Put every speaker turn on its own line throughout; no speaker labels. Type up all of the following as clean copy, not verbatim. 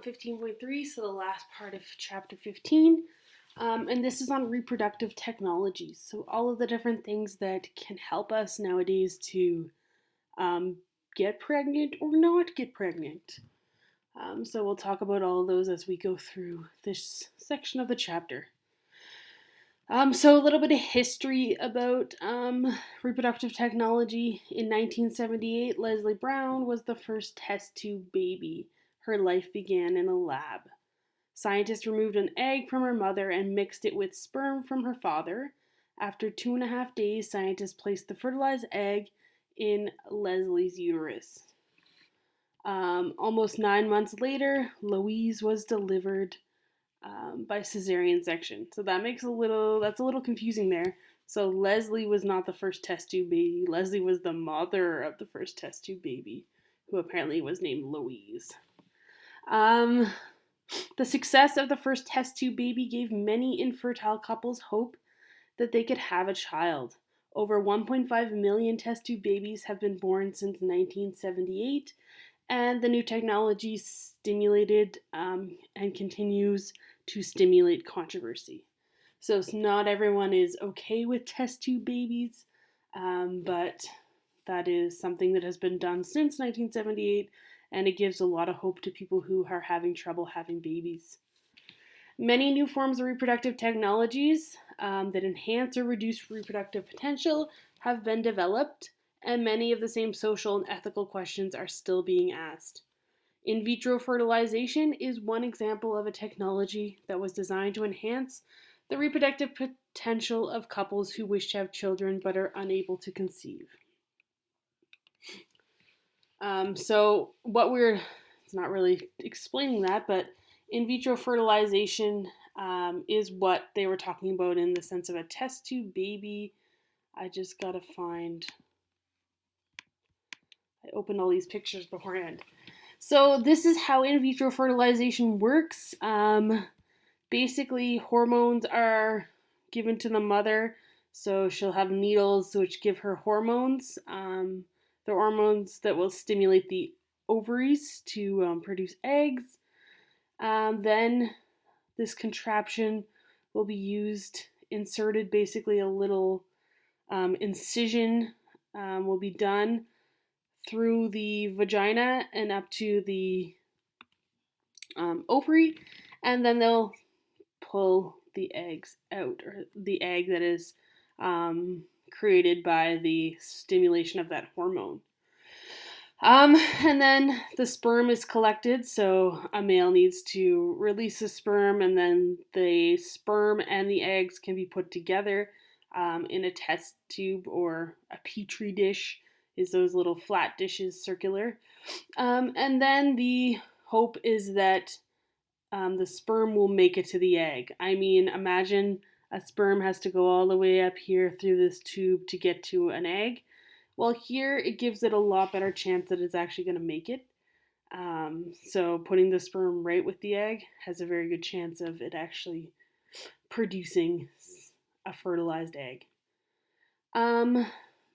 15.3, so the last part of chapter 15. And this is on reproductive technologies. So, all of the different things that can help us nowadays to get pregnant or not get pregnant. So, we'll talk about all of those as we go through this section of the chapter. So, a little bit of history about reproductive technology. In 1978, Leslie Brown was the first test tube baby. Her life began in a lab. Scientists removed an egg from her mother and mixed it with sperm from her father. After 2.5 days, scientists placed the fertilized egg in Leslie's uterus. Almost 9 months later, Louise was delivered by cesarean section. So that's a little confusing there. So Leslie was not the first test tube baby. Leslie was the mother of the first test tube baby, who apparently was named Louise. The success of the first test tube baby gave many infertile couples hope that they could have a child. Over 1.5 million test tube babies have been born since 1978, and the new technology stimulated and continues to stimulate controversy. So not everyone is okay with test tube babies, but that is something that has been done since 1978, and it gives a lot of hope to people who are having trouble having babies. Many new forms of reproductive technologies that enhance or reduce reproductive potential have been developed, and many of the same social and ethical questions are still being asked. In vitro fertilization is one example of a technology that was designed to enhance the reproductive potential of couples who wish to have children but are unable to conceive. It's not really explaining that, but in vitro fertilization is what they were talking about in the sense of a test tube baby. I opened all these pictures beforehand. So this is how in vitro fertilization works. Basically, hormones are given to the mother, so she'll have needles which give her hormones. The hormones that will stimulate the ovaries to produce eggs. Then this contraption will be inserted, basically a little incision will be done through the vagina and up to the ovary, and then they'll pull the eggs out, or the egg that is created by the stimulation of that hormone. And then the sperm is collected, so a male needs to release the sperm, and then the sperm and the eggs can be put together in a test tube or a petri dish, is those little flat dishes, circular. And then the hope is that the sperm will make it to the egg. I mean, imagine a sperm has to go all the way up here through this tube to get to an egg. Well, here it gives it a lot better chance that it's actually going to make it. So putting the sperm right with the egg has a very good chance of it actually producing a fertilized egg.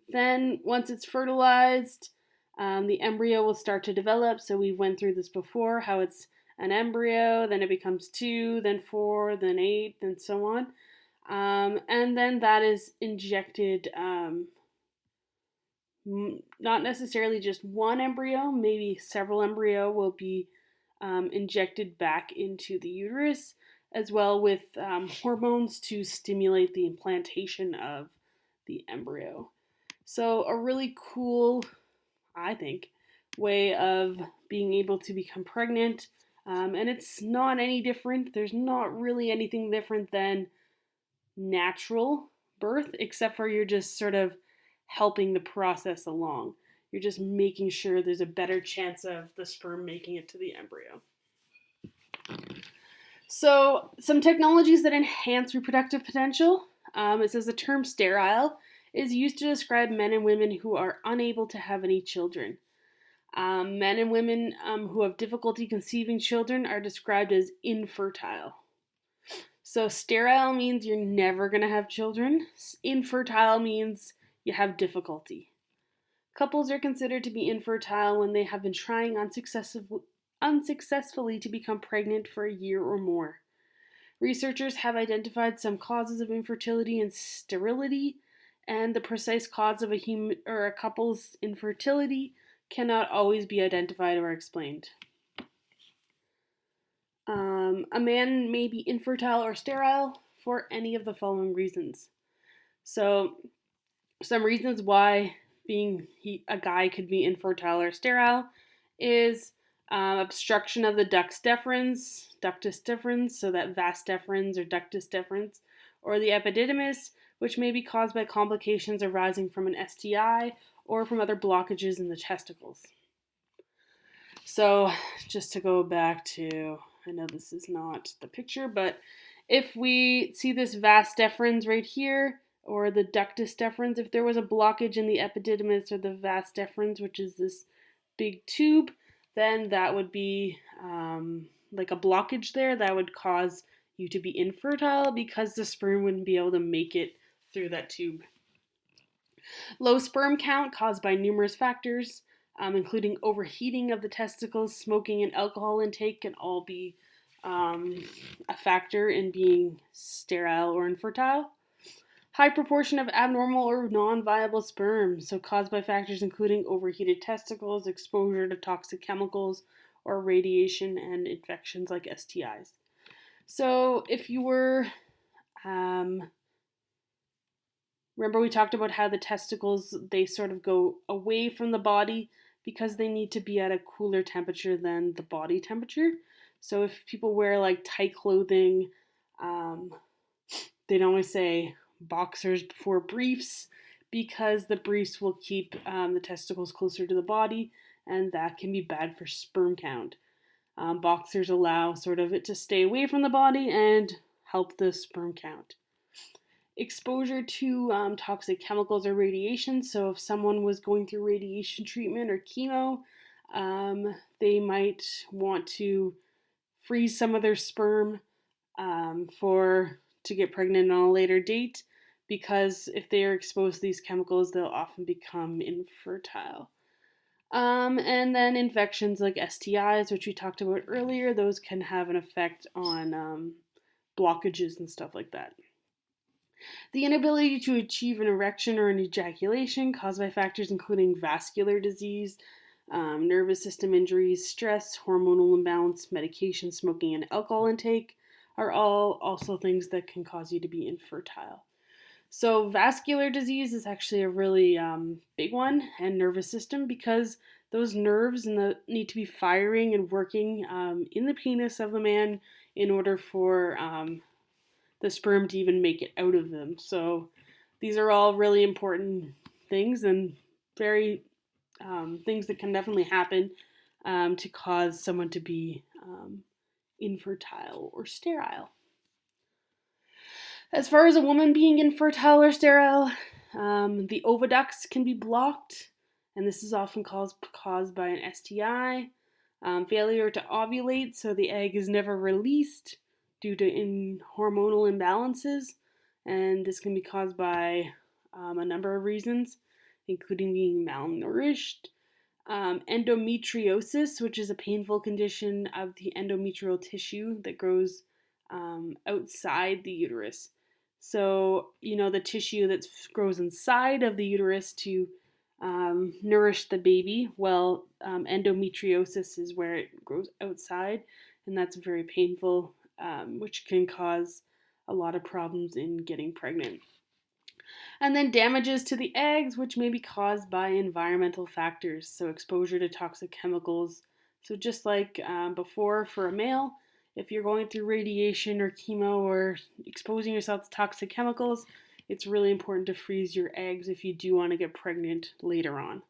Then once it's fertilized, the embryo will start to develop. So we went through this before, how it's an embryo, then it becomes 2, then 4, then 8, and so on. And then that is injected, not necessarily just one embryo, maybe several embryo will be injected back into the uterus, as well with hormones to stimulate the implantation of the embryo. So a really cool, I think, way of being able to become pregnant. And it's not any different. There's not really anything different than natural birth, except for you're just sort of helping the process along. You're just making sure there's a better chance of the sperm making it to the embryo. So, some technologies that enhance reproductive potential. It says the term sterile is used to describe men and women who are unable to have any children. Men and women who have difficulty conceiving children are described as infertile. So sterile means you're never going to have children. Infertile means you have difficulty. Couples are considered to be infertile when they have been trying unsuccessfully to become pregnant for a year or more. Researchers have identified some causes of infertility and sterility, and the precise cause of a human or a couple's infertility cannot always be identified or explained. A man may be infertile or sterile for any of the following reasons. So, some reasons why a guy could be infertile or sterile is obstruction of the ductus deferens, so that vas deferens or ductus deferens, or the epididymis, which may be caused by complications arising from an STI or from other blockages in the testicles. So, just to go back to, I know this is not the picture, but if we see this vas deferens right here, or the ductus deferens, if there was a blockage in the epididymis or the vas deferens, which is this big tube, then that would be like a blockage there that would cause you to be infertile because the sperm wouldn't be able to make it through that tube. Low sperm count caused by numerous factors, including overheating of the testicles, smoking, and alcohol intake can all be a factor in being sterile or infertile. High proportion of abnormal or non-viable sperm, so caused by factors including overheated testicles, exposure to toxic chemicals, or radiation and infections like STIs. So if you were, remember we talked about how the testicles, they sort of go away from the body because they need to be at a cooler temperature than the body temperature. So if people wear like tight clothing, they'd always say boxers before briefs because the briefs will keep the testicles closer to the body, and that can be bad for sperm count. Boxers allow sort of it to stay away from the body and help the sperm count. Exposure to toxic chemicals or radiation. So if someone was going through radiation treatment or chemo, they might want to freeze some of their sperm to get pregnant on a later date, because if they are exposed to these chemicals, they'll often become infertile. And then infections like STIs, which we talked about earlier, those can have an effect on blockages and stuff like that. The inability to achieve an erection or an ejaculation caused by factors including vascular disease, nervous system injuries, stress, hormonal imbalance, medication, smoking, and alcohol intake are all also things that can cause you to be infertile. So vascular disease is actually a really big one, and nervous system, because those nerves need to be firing and working in the penis of the man in order for the sperm to even make it out of them. So these are all really important things and very things that can definitely happen to cause someone to be infertile or sterile. As far as a woman being infertile or sterile, the oviducts can be blocked, and this is often caused by an STI, failure to ovulate, so the egg is never released due to hormonal imbalances, and this can be caused by a number of reasons, including being malnourished, endometriosis, which is a painful condition of the endometrial tissue that grows outside the uterus. So, the tissue that grows inside of the uterus to nourish the baby, well, endometriosis is where it grows outside, and that's very painful, which can cause a lot of problems in getting pregnant. And then damages to the eggs, which may be caused by environmental factors, so exposure to toxic chemicals. So just like before for a male, if you're going through radiation or chemo or exposing yourself to toxic chemicals, it's really important to freeze your eggs if you do want to get pregnant later on.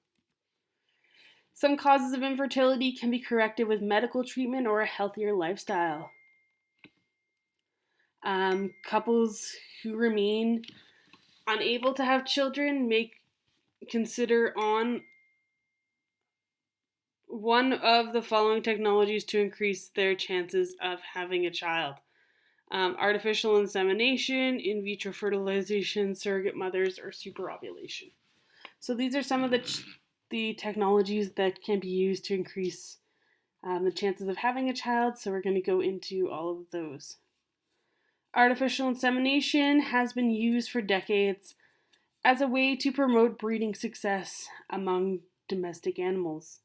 Some causes of infertility can be corrected with medical treatment or a healthier lifestyle. Couples who remain unable to have children may consider on one of the following technologies to increase their chances of having a child. Artificial insemination, in vitro fertilization, surrogate mothers, or superovulation. So these are some of the technologies that can be used to increase the chances of having a child, so we're going to go into all of those. Artificial insemination has been used for decades as a way to promote breeding success among domestic animals.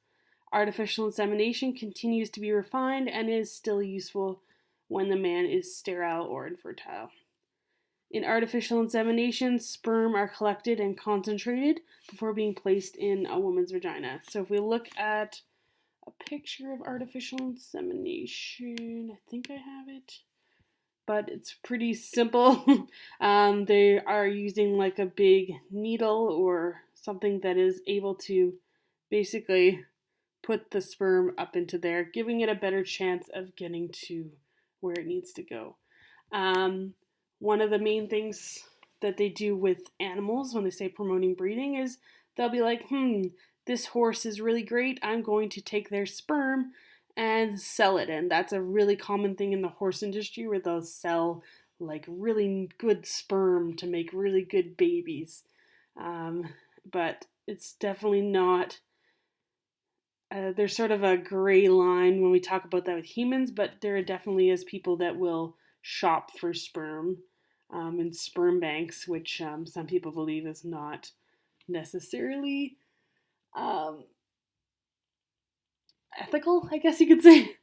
Artificial insemination continues to be refined and is still useful when the man is sterile or infertile. In artificial insemination, sperm are collected and concentrated before being placed in a woman's vagina. So if we look at a picture of artificial insemination, I think I have it, but it's pretty simple. They are using like a big needle or something that is able to basically put the sperm up into there, giving it a better chance of getting to where it needs to go. One of the main things that they do with animals when they say promoting breeding is they'll be like, this horse is really great. I'm going to take their sperm and sell it. And that's a really common thing in the horse industry where they'll sell like really good sperm to make really good babies. But it's definitely not. There's sort of a gray line when we talk about that with humans, but there definitely is people that will shop for sperm in sperm banks, which some people believe is not necessarily ethical, I guess you could say.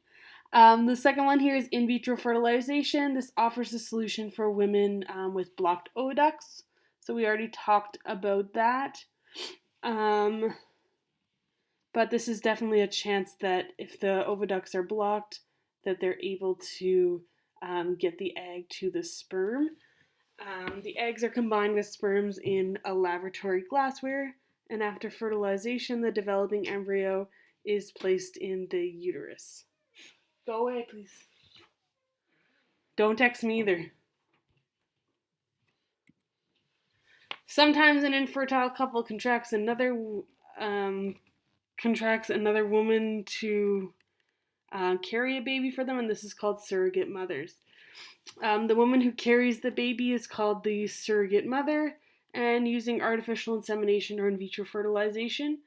The second one here is in vitro fertilization. This offers a solution for women with blocked oviducts. So we already talked about that. But this is definitely a chance that if the oviducts are blocked, that they're able to get the egg to the sperm. The eggs are combined with sperms in a laboratory glassware, and after fertilization, the developing embryo is placed in the uterus. Go away, please. Don't text me either. Sometimes an infertile couple contracts another woman to carry a baby for them, and this is called surrogate mothers. The woman who carries the baby is called the surrogate mother, and using artificial insemination or in vitro fertilization,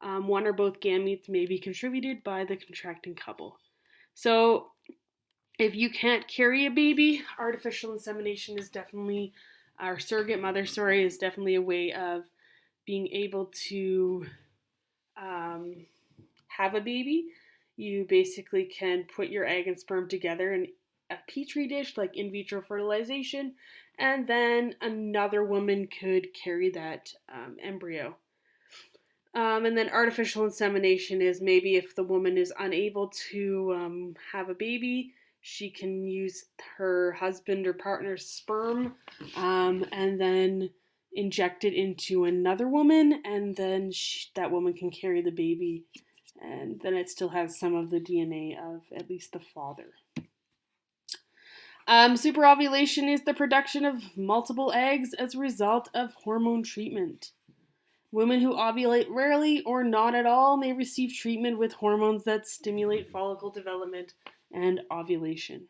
one or both gametes may be contributed by the contracting couple. So if you can't carry a baby, artificial insemination is definitely, or surrogate mother, is definitely a way of being able to have a baby. You basically can put your egg and sperm together in a petri dish, like in vitro fertilization, and then another woman could carry that embryo. And then artificial insemination is maybe if the woman is unable to have a baby, she can use her husband or partner's sperm and then inject it into another woman, and then that woman can carry the baby, and then it still has some of the DNA of at least the father. Superovulation is the production of multiple eggs as a result of hormone treatment. Women who ovulate rarely or not at all may receive treatment with hormones that stimulate follicle development and ovulation.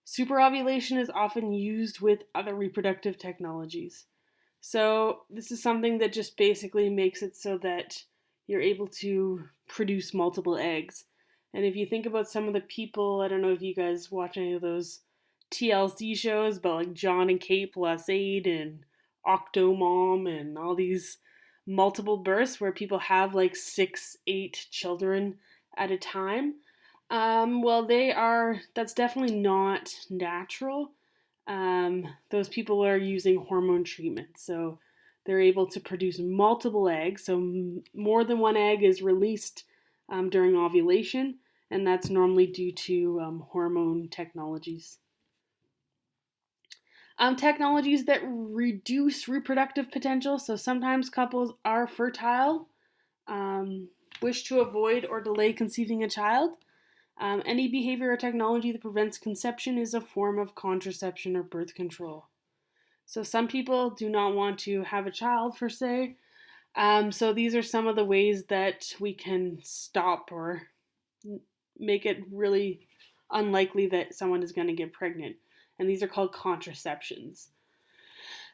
Superovulation is often used with other reproductive technologies. So this is something that just basically makes it so that you're able to produce multiple eggs. And if you think about some of the people, I don't know if you guys watch any of those TLC shows, but like John and Kate plus 8 and Octomom and all these multiple births where people have like 6-8 children at a time. That's definitely not natural. Those people are using hormone treatment, so they're able to produce multiple eggs. So more than one egg is released during ovulation, and that's normally due to hormone technologies. Technologies that reduce reproductive potential. So sometimes couples are fertile, wish to avoid or delay conceiving a child. Any behavior or technology that prevents conception is a form of contraception or birth control. So some people do not want to have a child per se. So these are some of the ways that we can stop or make it really unlikely that someone is going to get pregnant. And these are called contraceptions.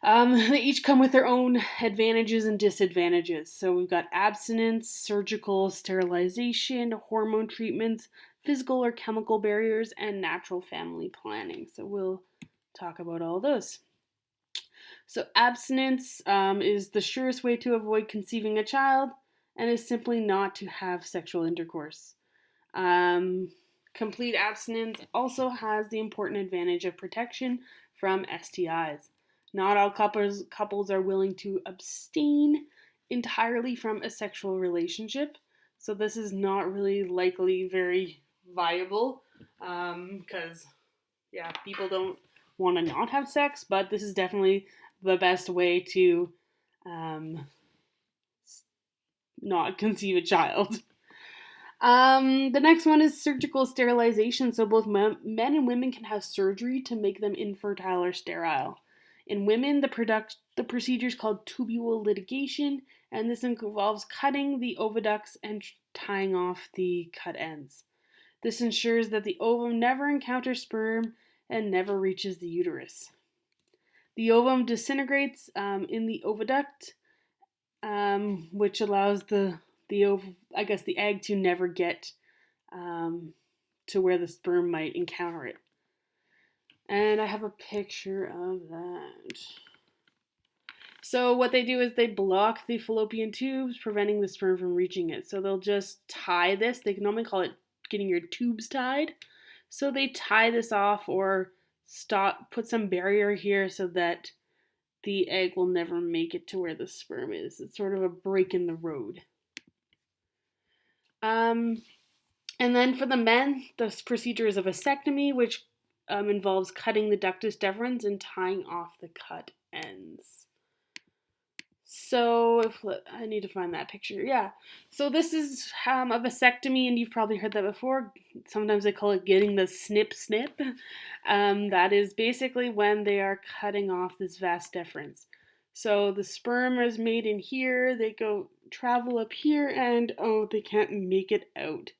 They each come with their own advantages and disadvantages. So we've got abstinence, surgical sterilization, hormone treatments, physical or chemical barriers, and natural family planning. So we'll talk about all those. So abstinence is the surest way to avoid conceiving a child and is simply not to have sexual intercourse. Um, Complete abstinence also has the important advantage of protection from STIs. Not all couples are willing to abstain entirely from a sexual relationship, so this is not really likely very viable because, yeah, people don't want to not have sex, but this is definitely the best way to um, not conceive a child. The next one is surgical sterilization. So both men and women can have surgery to make them infertile or sterile. In women, the procedure is called tubule ligation, and this involves cutting the oviducts and tying off the cut ends. This ensures that the ovum never encounters sperm and never reaches the uterus. The ovum disintegrates in the oviduct, which allows the egg to never get to where the sperm might encounter it. And I have a picture of that. So what they do is they block the fallopian tubes, preventing the sperm from reaching it. So they'll just tie this. They can normally call it getting your tubes tied. So they tie this off or put some barrier here so that the egg will never make it to where the sperm is. It's sort of a break in the road. And then for the men, this procedure is a vasectomy, which involves cutting the ductus deferens and tying off the cut ends. So I need to find that picture. Yeah. So this is a vasectomy, and you've probably heard that before. Sometimes they call it getting the snip snip. That is basically when they are cutting off this vas deferens. So the sperm is made in here. They travel up here, and they can't make it out.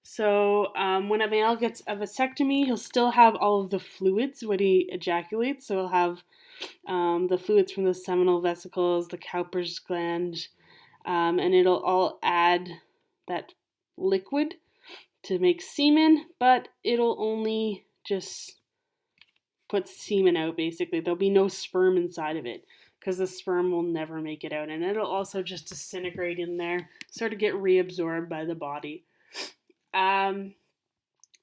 So when a male gets a vasectomy, he'll still have all of the fluids when he ejaculates. So he'll have the fluids from the seminal vesicles, the Cowper's gland, and it'll all add that liquid to make semen, but it'll only just put semen out basically. There'll be no sperm inside of it because the sperm will never make it out, and it'll also just disintegrate in there, sort of get reabsorbed by the body.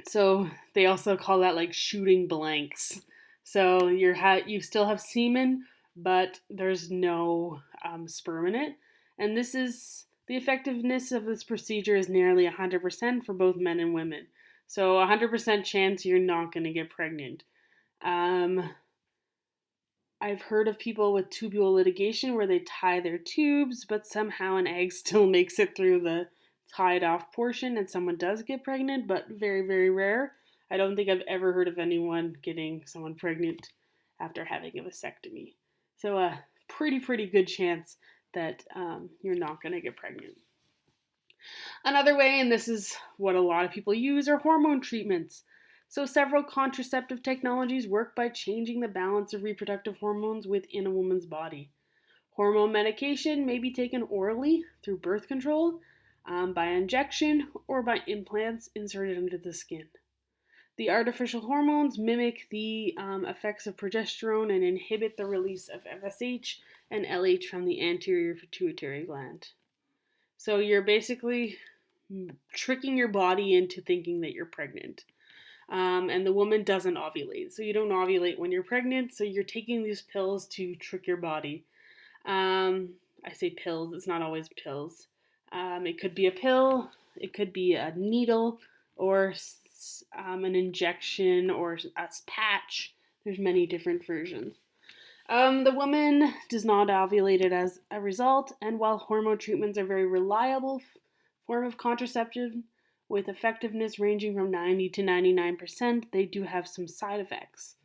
So they also call that like shooting blanks. So you still have semen, but there's no sperm in it. And the effectiveness of this procedure is nearly 100% for both men and women. So 100% chance you're not going to get pregnant. I've heard of people with tubule ligation where they tie their tubes, but somehow an egg still makes it through the tied off portion and someone does get pregnant, but very, very rare. I don't think I've ever heard of anyone getting someone pregnant after having a vasectomy. So a pretty good chance that you're not going to get pregnant. Another way, and this is what a lot of people use, are hormone treatments. So several contraceptive technologies work by changing the balance of reproductive hormones within a woman's body. Hormone medication may be taken orally through birth control, by injection, or by implants inserted under the skin. The artificial hormones mimic the effects of progesterone and inhibit the release of FSH and LH from the anterior pituitary gland. So you're basically tricking your body into thinking that you're pregnant. And the woman doesn't ovulate. So you don't ovulate when you're pregnant, so you're taking these pills to trick your body. I say pills, it's not always pills. It could be a pill, it could be a needle, or an injection, or a patch. There's many different versions. The woman does not ovulate it as a result, and while hormone treatments are very reliable form of contraceptive, with effectiveness ranging from 90 to 99%, they do have some side effects.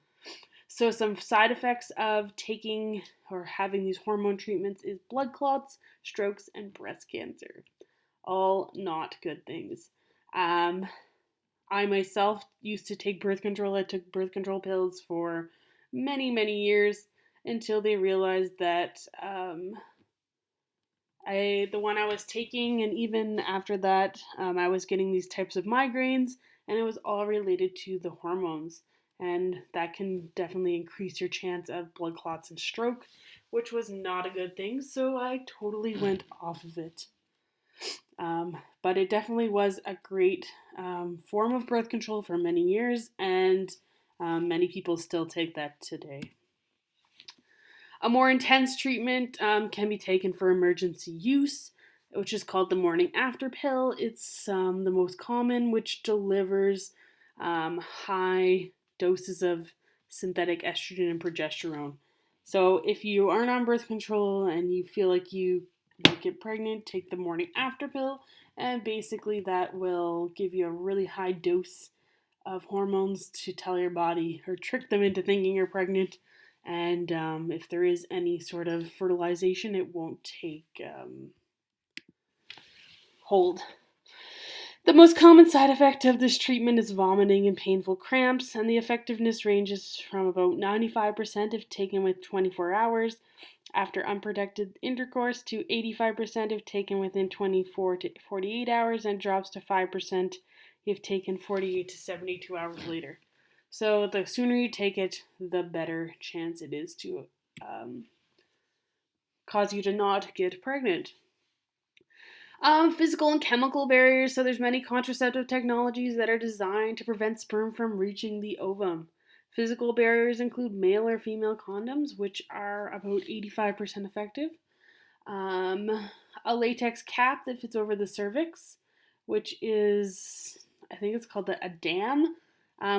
So some side effects of taking or having these hormone treatments is blood clots, strokes, and breast cancer. All not good things. I myself used to take birth control. I took birth control pills for many years, until they realized that the one I was taking, and even after that, I was getting these types of migraines, and it was all related to the hormones. And that can definitely increase your chance of blood clots and stroke, which was not a good thing. So I totally went off of it. But it definitely was a great form of birth control for many years, and many people still take that today. A more intense treatment can be taken for emergency use, which is called the morning after pill. It's the most common, which delivers high doses of synthetic estrogen and progesterone. So if you aren't on birth control and you feel like you might get pregnant, take the morning after pill, and basically that will give you a really high dose of hormones to tell your body or trick them into thinking you're pregnant. And if there is any sort of fertilization, it won't take hold. The most common side effect of this treatment is vomiting and painful cramps, and the effectiveness ranges from about 95% if taken with 24 hours after unprotected intercourse to 85% if taken within 24 to 48 hours, and drops to 5% if taken 48 to 72 hours later. So the sooner you take it, the better chance it is to cause you to not get pregnant. Physical and chemical barriers. So there's many contraceptive technologies that are designed to prevent sperm from reaching the ovum. Physical barriers include male or female condoms, which are about 85% effective. A latex cap that fits over the cervix, which is, I think it's called a dam,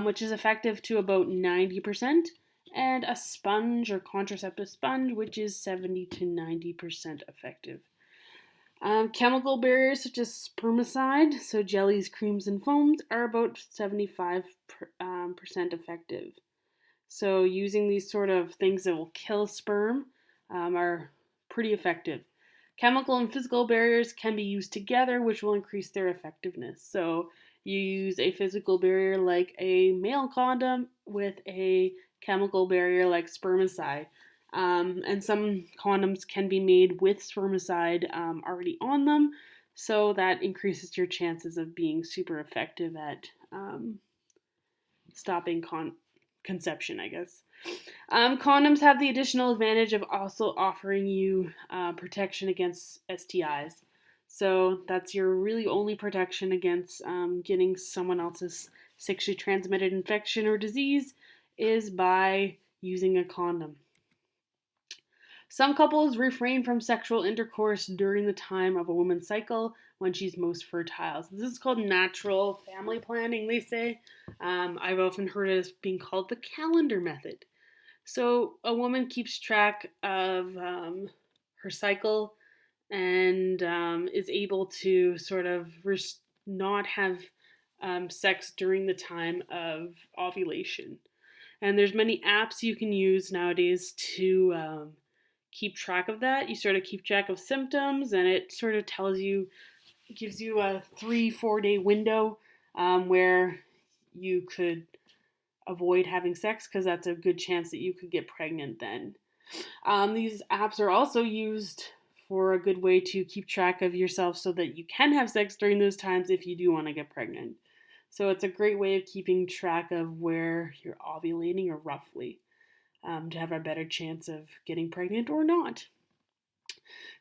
which is effective to about 90%. And a sponge or contraceptive sponge, which is 70 to 90% effective. Chemical barriers such as spermicide, so jellies, creams, and foams, are about 75% effective. So using these sort of things that will kill sperm are pretty effective. Chemical and physical barriers can be used together, which will increase their effectiveness. So you use a physical barrier like a male condom with a chemical barrier like spermicide. And some condoms can be made with spermicide already on them, so that increases your chances of being super effective at stopping conception, I guess. Condoms have the additional advantage of also offering you protection against STIs. So that's your really only protection against getting someone else's sexually transmitted infection or disease is by using a condom. Some couples refrain from sexual intercourse during the time of a woman's cycle when she's most fertile. So this is called natural family planning, they say. I've often heard it as being called the calendar method. So a woman keeps track of her cycle and is able to sort of not have sex during the time of ovulation. And there's many apps you can use nowadays to keep track of that. You sort of keep track of symptoms, and it sort of gives you a 3-4 day window where you could avoid having sex, because that's a good chance that you could get pregnant then. These apps are also used for a good way to keep track of yourself so that you can have sex during those times if you do want to get pregnant. So it's a great way of keeping track of where you're ovulating, or roughly, to have a better chance of getting pregnant or not.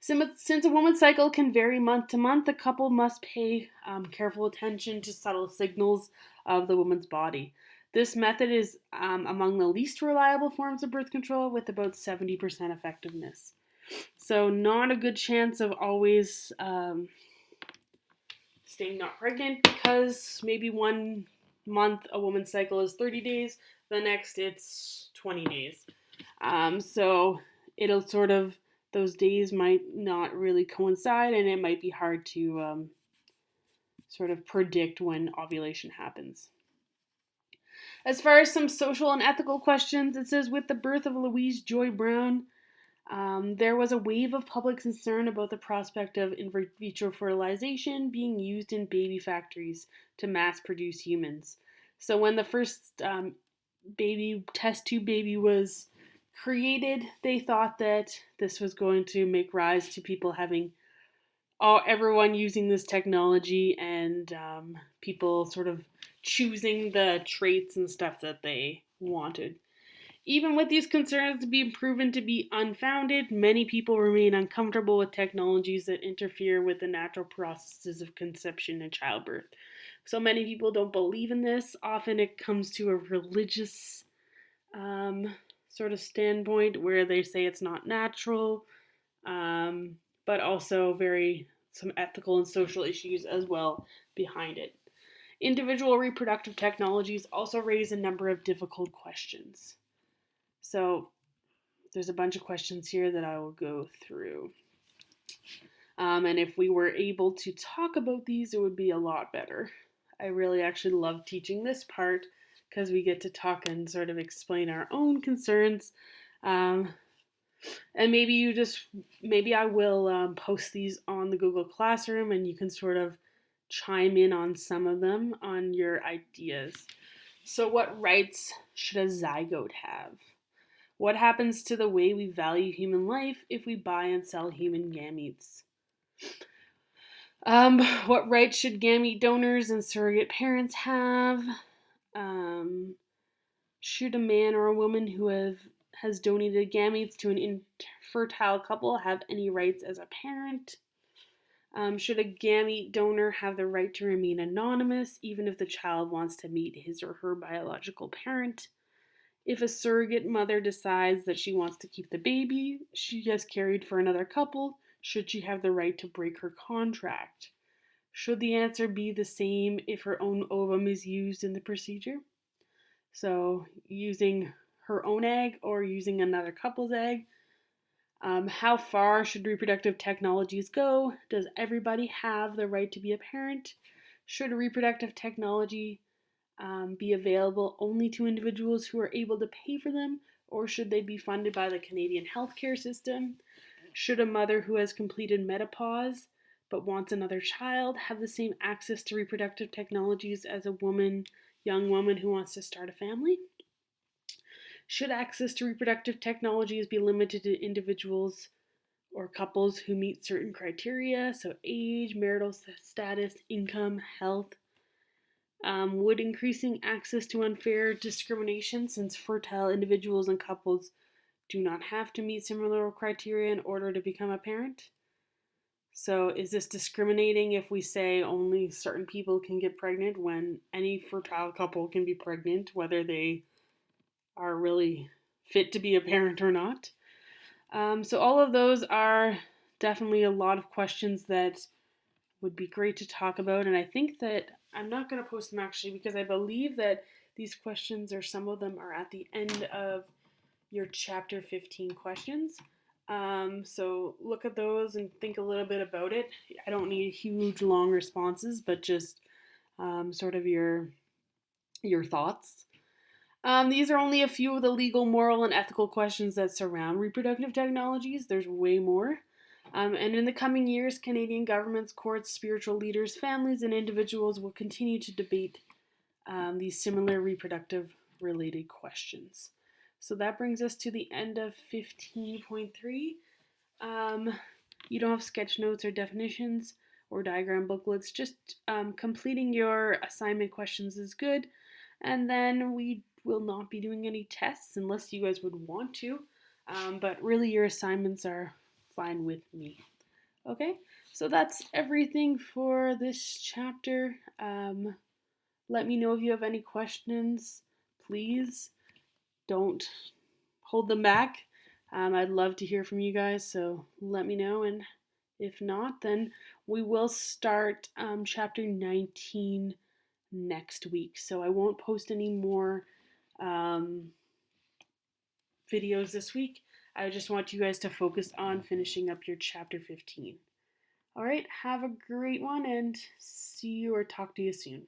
Since a woman's cycle can vary month to month, the couple must pay careful attention to subtle signals of the woman's body. This method is among the least reliable forms of birth control, with about 70% effectiveness. So not a good chance of always staying not pregnant, because maybe one month a woman's cycle is 30 days, the next it's 20 days. So it'll sort of, those days might not really coincide, and it might be hard to sort of predict when ovulation happens. As far as some social and ethical questions, it says, with the birth of Louise Joy Brown, there was a wave of public concern about the prospect of in vitro fertilization being used in baby factories to mass produce humans. So when the first test tube baby was created, they thought that this was going to make rise to people having everyone using this technology and people sort of choosing the traits and stuff that they wanted. Even with these concerns being proven to be unfounded, many people remain uncomfortable with technologies that interfere with the natural processes of conception and childbirth. So many people don't believe in this. Often it comes to a religious sort of standpoint where they say it's not natural, but also some ethical and social issues as well behind it. Individual reproductive technologies also raise a number of difficult questions. So there's a bunch of questions here that I will go through. And if we were able to talk about these, it would be a lot better. I really actually love teaching this part because we get to talk and sort of explain our own concerns. And maybe I will post these on the Google Classroom and you can sort of chime in on some of them on your ideas. So, what rights should a zygote have? What happens to the way we value human life if we buy and sell human gametes? What rights should gamete donors and surrogate parents have? Should a man or a woman who has donated gametes to an infertile couple have any rights as a parent? Should a gamete donor have the right to remain anonymous even if the child wants to meet his or her biological parent? If a surrogate mother decides that she wants to keep the baby she has carried for another couple, should she have the right to break her contract? Should the answer be the same if her own ovum is used in the procedure? So, using her own egg or using another couple's egg. How far should reproductive technologies go? Does everybody have the right to be a parent? Should reproductive technology be available only to individuals who are able to pay for them, or should they be funded by the Canadian healthcare system? Should a mother who has completed menopause but wants another child have the same access to reproductive technologies as a young woman who wants to start a family? Should access to reproductive technologies be limited to individuals or couples who meet certain criteria, so age, marital status, income, health? Would increasing access to unfair discrimination, since fertile individuals and couples do not have to meet similar criteria in order to become a parent? So, is this discriminating if we say only certain people can get pregnant when any fertile couple can be pregnant, whether they are really fit to be a parent or not? So, all of those are definitely a lot of questions that would be great to talk about. And I think that I'm not going to post them actually because I believe that these questions, or some of them, are at the end of your chapter 15 questions. So look at those and think a little bit about it. I don't need huge long responses, but just sort of your thoughts. These are only a few of the legal, moral, and ethical questions that surround reproductive technologies. There's way more. And in the coming years, Canadian governments, courts, spiritual leaders, families, and individuals will continue to debate these similar reproductive related questions. So that brings us to the end of 15.3. You don't have sketch notes or definitions or diagram booklets. Just completing your assignment questions is good. And then we will not be doing any tests unless you guys would want to. But really, your assignments are fine with me. Okay, so that's everything for this chapter. Let me know if you have any questions. Please don't hold them back. I'd love to hear from you guys, so let me know. And if not, then we will start chapter 19 next week. So I won't post any more videos this week. I just want you guys to focus on finishing up your chapter 15. All right, have a great one and see you or talk to you soon.